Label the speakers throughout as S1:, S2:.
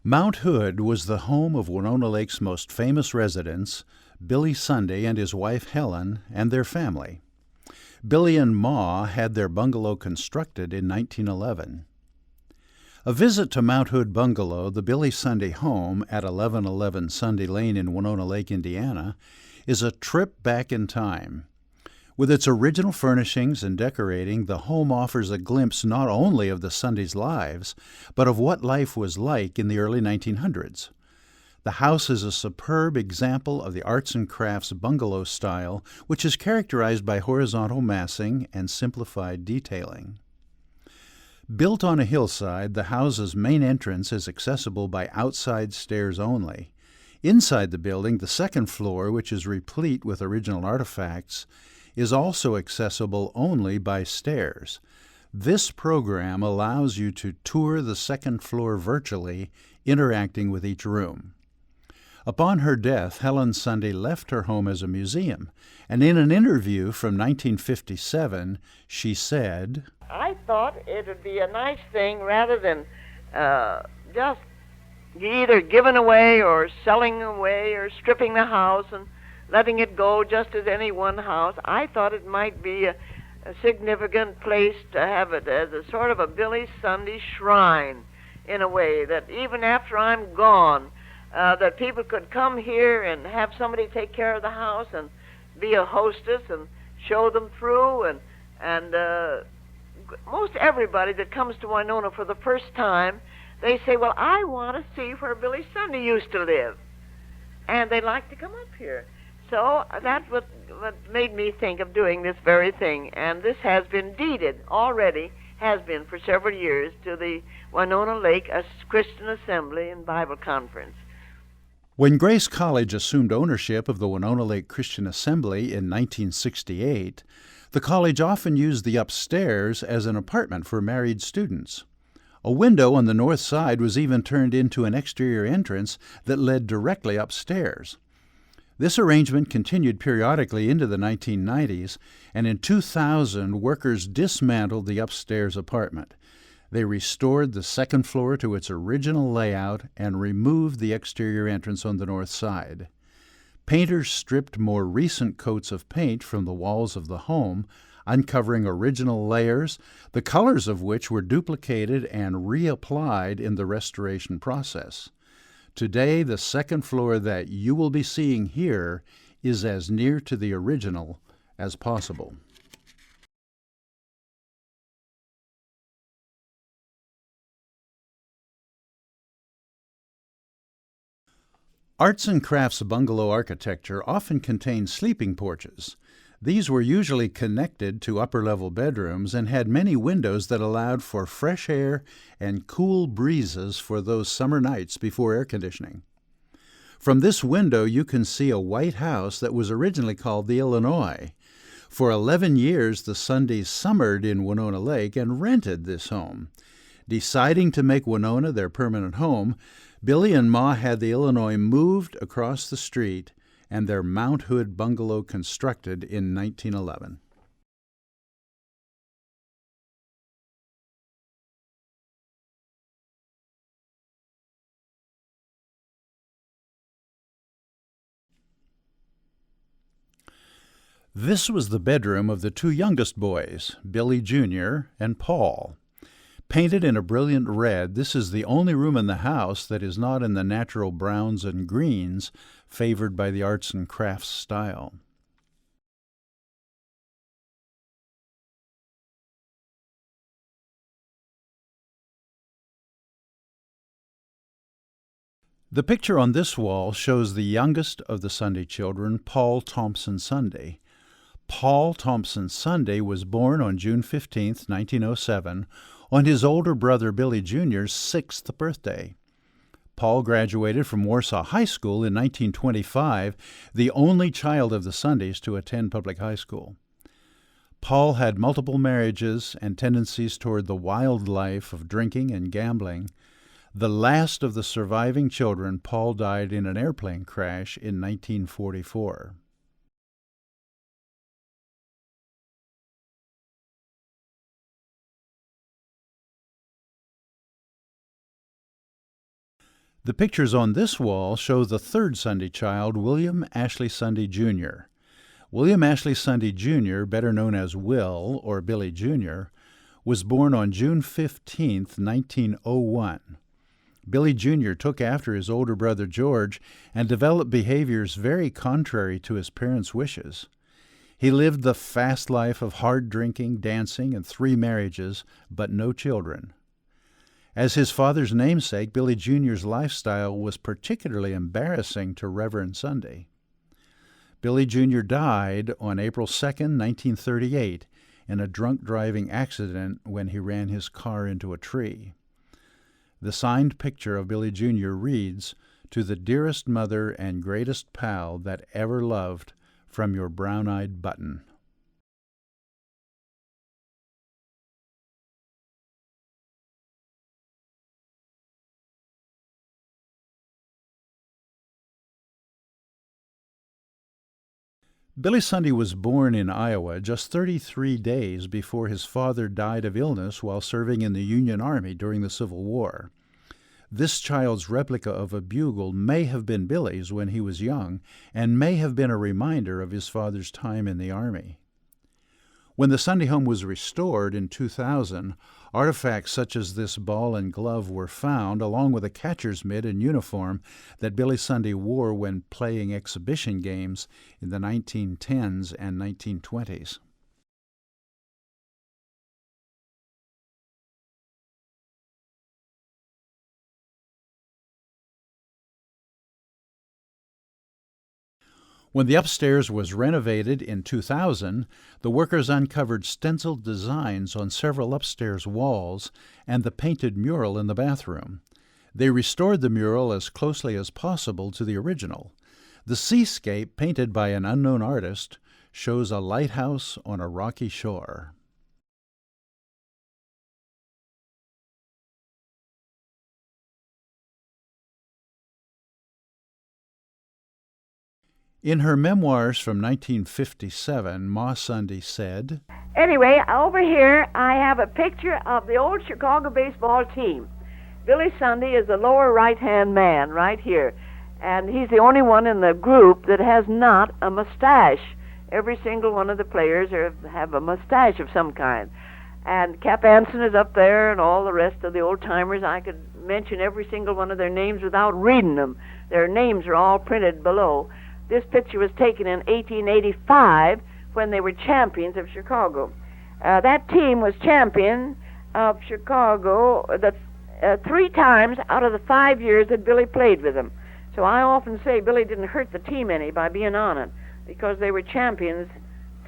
S1: Mount Hood was the home of Winona Lake's most famous residents, Billy Sunday and his wife Helen, and their family. Billy and Ma had their bungalow constructed in 1911. A visit to Mount Hood Bungalow, the Billy Sunday home at 1111 Sunday Lane in Winona Lake, Indiana, is a trip back in time. With its original furnishings and decorating, the home offers a glimpse not only of the Sundays' lives, but of what life was like in the early 1900s. The house is a superb example of the arts and crafts bungalow style, which is characterized by horizontal massing and simplified detailing. Built on a hillside, the house's main entrance is accessible by outside stairs only. Inside the building, the second floor, which is replete with original artifacts, is also accessible only by stairs. This program allows you to tour the second floor virtually, interacting with each room. Upon her death, Helen Sunday left her home as a museum, and in an interview from 1957, she said,
S2: I thought it would be a nice thing rather than just either giving away or selling away or stripping the house and letting it go just as any one house. I thought it might be a significant place to have it as a sort of a Billy Sunday shrine, in a way, that even after I'm gone, that people could come here and have somebody take care of the house and be a hostess and show them through. And most everybody that comes to Winona for the first time, they say, well, I want to see where Billy Sunday used to live. And they like to come up here. So that's what made me think of doing this very thing. And this has been deeded already, has been for several years, to the Winona Lake Christian Assembly and Bible Conference.
S1: When Grace College assumed ownership of the Winona Lake Christian Assembly in 1968, the college often used the upstairs as an apartment for married students. A window on the north side was even turned into an exterior entrance that led directly upstairs. This arrangement continued periodically into the 1990s, and in 2000, workers dismantled the upstairs apartment. They restored the second floor to its original layout and removed the exterior entrance on the north side. Painters stripped more recent coats of paint from the walls of the home, uncovering original layers, the colors of which were duplicated and reapplied in the restoration process. Today, the second floor that you will be seeing here is as near to the original as possible. Arts and crafts bungalow architecture often contained sleeping porches. These were usually connected to upper-level bedrooms and had many windows that allowed for fresh air and cool breezes for those summer nights before air conditioning. From this window, you can see a white house that was originally called the Illinois. For 11 years, the Sundays summered in Winona Lake and rented this home. Deciding to make Winona their permanent home, Billy and Ma had the Illinois moved across the street and their Mount Hood bungalow constructed in 1911. This was the bedroom of the two youngest boys, Billy Jr. and Paul. Painted in a brilliant red, this is the only room in the house that is not in the natural browns and greens favored by the arts and crafts style. The picture on this wall shows the youngest of the Sunday children, Paul Thompson Sunday. Paul Thompson Sunday was born on June 15, 1907, on his older brother Billy Jr.'s 6th birthday. Paul graduated from Warsaw High School in 1925, the only child of the Sundays to attend public high school. Paul had multiple marriages and tendencies toward the wild life of drinking and gambling. The last of the surviving children, Paul died in an airplane crash in 1944. The pictures on this wall show the third Sunday child, William Ashley Sunday Jr. William Ashley Sunday Jr., better known as Will or Billy Jr., was born on June 15, 1901. Billy Jr. took after his older brother George and developed behaviors very contrary to his parents' wishes. He lived the fast life of hard drinking, dancing, and 3 marriages, but no children. As his father's namesake, Billy Jr.'s lifestyle was particularly embarrassing to Reverend Sunday. Billy Jr. died on April 2, 1938, in a drunk driving accident when he ran his car into a tree. The signed picture of Billy Jr. reads, "To the dearest mother and greatest pal that ever loved, from your brown-eyed button." Billy Sunday was born in Iowa just 33 days before his father died of illness while serving in the Union Army during the Civil War. This child's replica of a bugle may have been Billy's when he was young and may have been a reminder of his father's time in the Army. When the Sunday home was restored in 2000, artifacts such as this ball and glove were found, along with a catcher's mitt and uniform that Billy Sunday wore when playing exhibition games in the 1910s and 1920s. When the upstairs was renovated in 2000, the workers uncovered stenciled designs on several upstairs walls and the painted mural in the bathroom. They restored the mural as closely as possible to the original. The seascape, painted by an unknown artist, shows a lighthouse on a rocky shore. In her memoirs from 1957, Ma Sunday said,
S2: Anyway, over here I have a picture of the old Chicago baseball team. Billy Sunday is the lower right-hand man right here, and he's the only one in the group that has not a mustache. Every single one of the players have a mustache of some kind. And Cap Anson is up there, and all the rest of the old-timers. I could mention every single one of their names without reading them. Their names are all printed below. This picture was taken in 1885 when they were champions of Chicago. That team was champion of Chicago 3 times out of the 5 years that Billy played with them. So I often say Billy didn't hurt the team any by being on it, because they were champions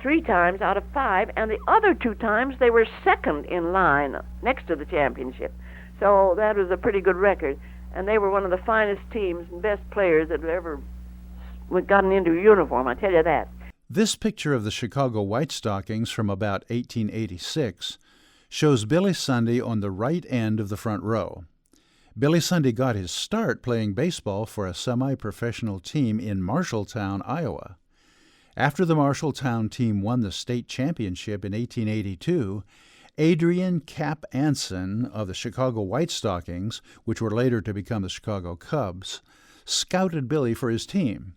S2: 3 times out of 5, and the other 2 times they were second in line next to the championship. So that was a pretty good record, and they were one of the finest teams and best players that ever gotten into a uniform, I tell you that.
S1: This picture of the Chicago White Stockings from about 1886 shows Billy Sunday on the right end of the front row. Billy Sunday got his start playing baseball for a semi-professional team in Marshalltown, Iowa. After the Marshalltown team won the state championship in 1882, Adrian Cap Anson of the Chicago White Stockings, which were later to become the Chicago Cubs, scouted Billy for his team.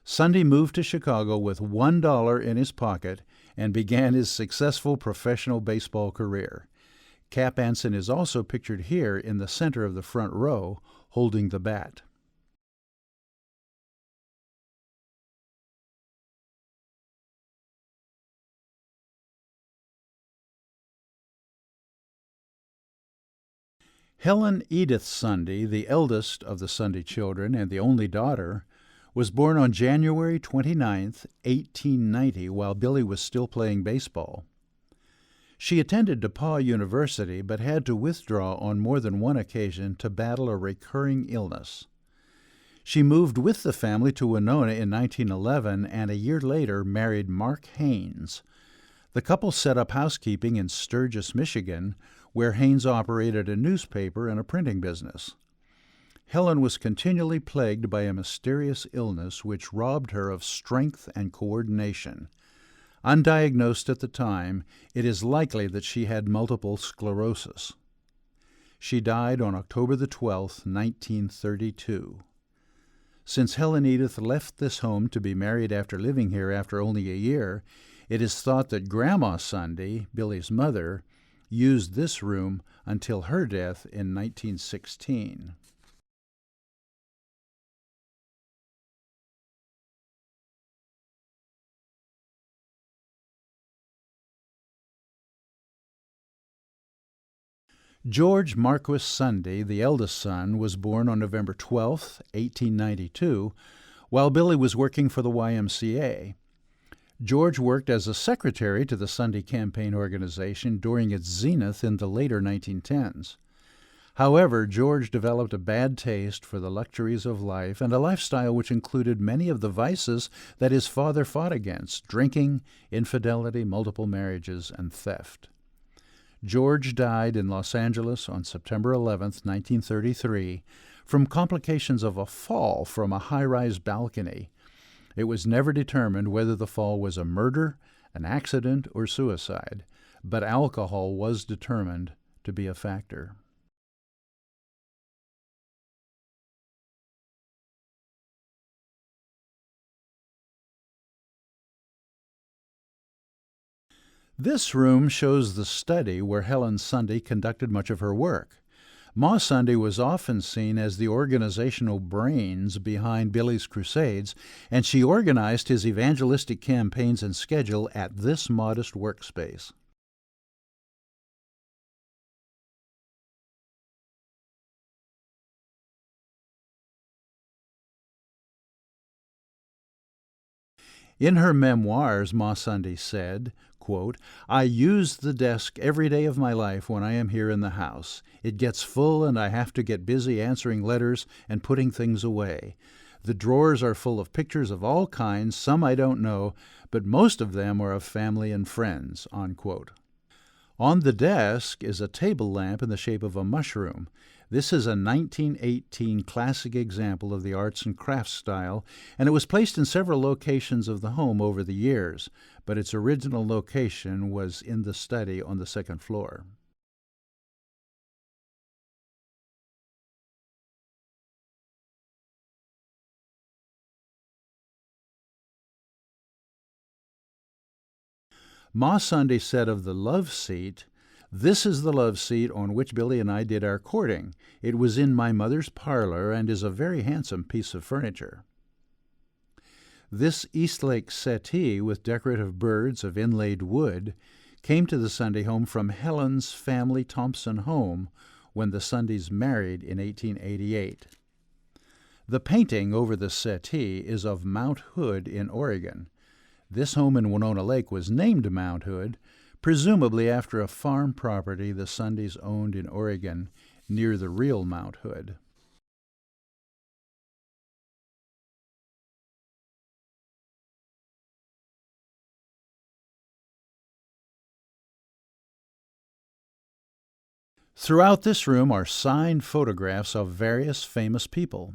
S1: Sunday moved to Chicago with $1 in his pocket and began his successful professional baseball career. Cap Anson is also pictured here in the center of the front row, holding the bat. Helen Edith Sunday, the eldest of the Sunday children and the only daughter, was born on January 29, 1890, while Billy was still playing baseball. She attended DePauw University but had to withdraw on more than one occasion to battle a recurring illness. She moved with the family to Winona in 1911 and a year later married Mark Haynes. The couple set up housekeeping in Sturgis, Michigan, where Haynes operated a newspaper and a printing business. Helen was continually plagued by a mysterious illness which robbed her of strength and coordination. Undiagnosed at the time, it is likely that she had multiple sclerosis. She died on October the 12th, 1932. Since Helen Edith left this home to be married after living here after only a year, it is thought that Grandma Sunday, Billy's mother, used this room until her death in 1916. George Marquis Sunday, the eldest son, was born on November 12, 1892, while Billy was working for the YMCA. George worked as a secretary to the Sunday Campaign Organization during its zenith in the later 1910s. However, George developed a bad taste for the luxuries of life and a lifestyle which included many of the vices that his father fought against: drinking, infidelity, multiple marriages, and theft. George died in Los Angeles on September 11, 1933, from complications of a fall from a high-rise balcony. It was never determined whether the fall was a murder, an accident, or suicide, but alcohol was determined to be a factor. This room shows the study where Helen Sunday conducted much of her work. Ma Sunday was often seen as the organizational brains behind Billy's crusades, and she organized his evangelistic campaigns and schedule at this modest workspace. In her memoirs, Ma Sunday said, quote, "I use the desk every day of my life when I am here in the house. It gets full and I have to get busy answering letters and putting things away. The drawers are full of pictures of all kinds, some I don't know, but most of them are of family and friends," unquote. On the desk is a table lamp in the shape of a mushroom. This is a 1918 classic example of the arts and crafts style, and it was placed in several locations of the home over the years, but its original location was in the study on the second floor. Ma Sunday said of the love seat, "This is the love seat on which Billy and I did our courting. It was in my mother's parlor and is a very handsome piece of furniture." This Eastlake settee with decorative birds of inlaid wood came to the Sunday home from Helen's family Thompson home when the Sundays married in 1888. The painting over the settee is of Mount Hood in Oregon. This home in Winona Lake was named Mount Hood, presumably after a farm property the Sundays owned in Oregon near the real Mount Hood. Throughout this room are signed photographs of various famous people.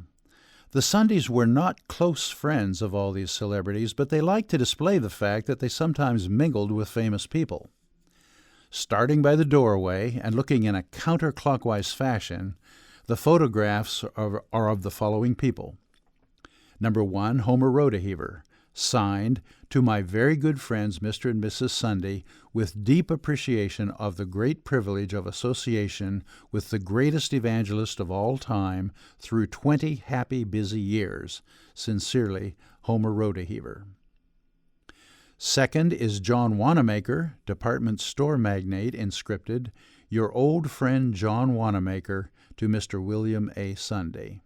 S1: The Sundays were not close friends of all these celebrities, but they liked to display the fact that they sometimes mingled with famous people. Starting by the doorway and looking in a counterclockwise fashion, the photographs are of the following people. Number 1, Homer Rodeheaver, signed, "To my very good friends Mr. and Mrs. Sunday, with deep appreciation of the great privilege of association with the greatest evangelist of all time through 20 happy, busy years. Sincerely, Homer Rodeheaver." Second is John Wanamaker, department store magnate, inscripted, "Your old friend John Wanamaker, to Mr. William A. Sunday."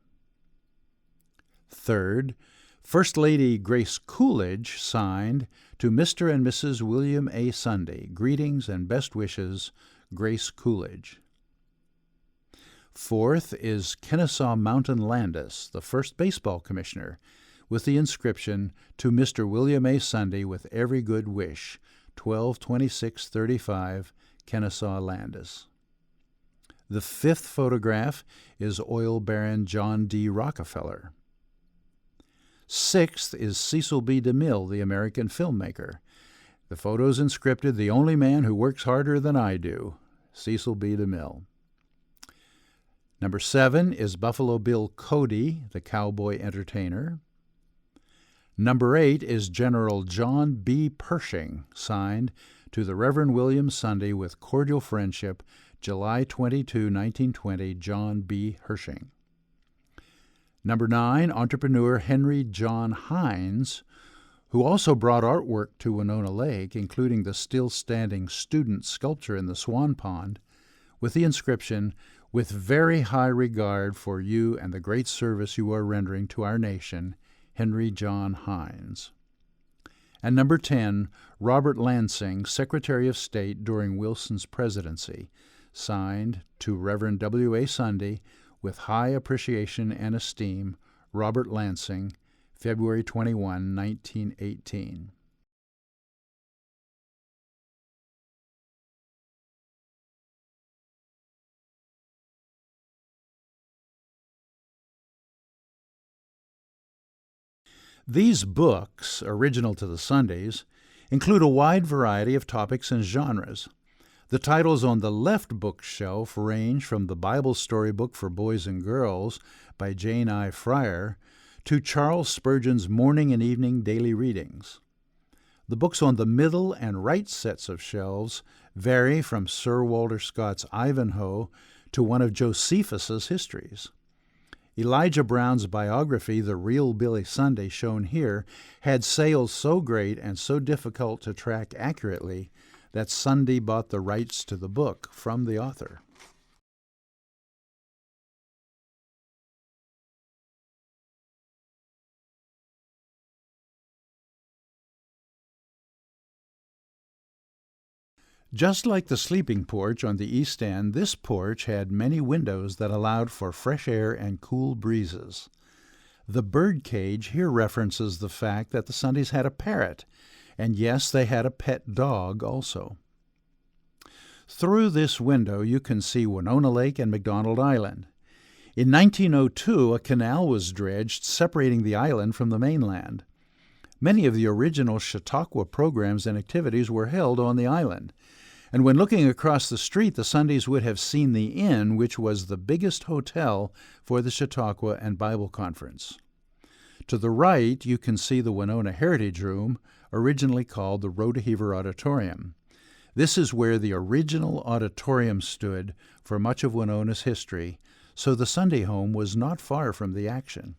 S1: Third, First Lady Grace Coolidge, signed, "To Mr. and Mrs. William A. Sunday, greetings and best wishes, Grace Coolidge." Fourth is Kennesaw Mountain Landis, the first baseball commissioner, with the inscription, "To Mr. William A. Sunday, with every good wish, 122635, Kennesaw Landis." The fifth photograph is oil baron John D. Rockefeller. Sixth is Cecil B. DeMille, the American filmmaker. The photo is inscripted, "The only man who works harder than I do, Cecil B. DeMille." Number 7 is Buffalo Bill Cody, the cowboy entertainer. Number 8 is General John B. Pershing, signed to the Reverend William Sunday with cordial friendship, July 22, 1920, John B. Pershing. Number 9, entrepreneur Henry John Hines, who also brought artwork to Winona Lake, including the still-standing student sculpture in the Swan Pond, with the inscription, "With very high regard for you and the great service you are rendering to our nation, Henry John Hines." And number 10, Robert Lansing, Secretary of State during Wilson's presidency, signed to Reverend W.A. Sunday, with high appreciation and esteem, Robert Lansing, February 21, 1918. These books, original to the Sundays, include a wide variety of topics and genres. The titles on the left bookshelf range from the Bible Storybook for Boys and Girls by Jane I. Fryer to Charles Spurgeon's Morning and Evening Daily Readings. The books on the middle and right sets of shelves vary from Sir Walter Scott's Ivanhoe to one of Josephus's histories. Elijah Brown's biography, The Real Billy Sunday, shown here, had sales so great and so difficult to track accurately that Sunday bought the rights to the book from the author. Just like the sleeping porch on the east end, this porch had many windows that allowed for fresh air and cool breezes. The bird cage here references the fact that the Sundays had a parrot, and yes, they had a pet dog also. Through this window you can see Winona Lake and McDonald Island. In 1902, a canal was dredged separating the island from the mainland. Many of the original Chautauqua programs and activities were held on the island. And when looking across the street, the Sundays would have seen the Inn, which was the biggest hotel for the Chautauqua and Bible Conference. To the right, you can see the Winona Heritage Room, originally called the Rodeheaver Auditorium. This is where the original auditorium stood for much of Winona's history, so the Sunday home was not far from the action.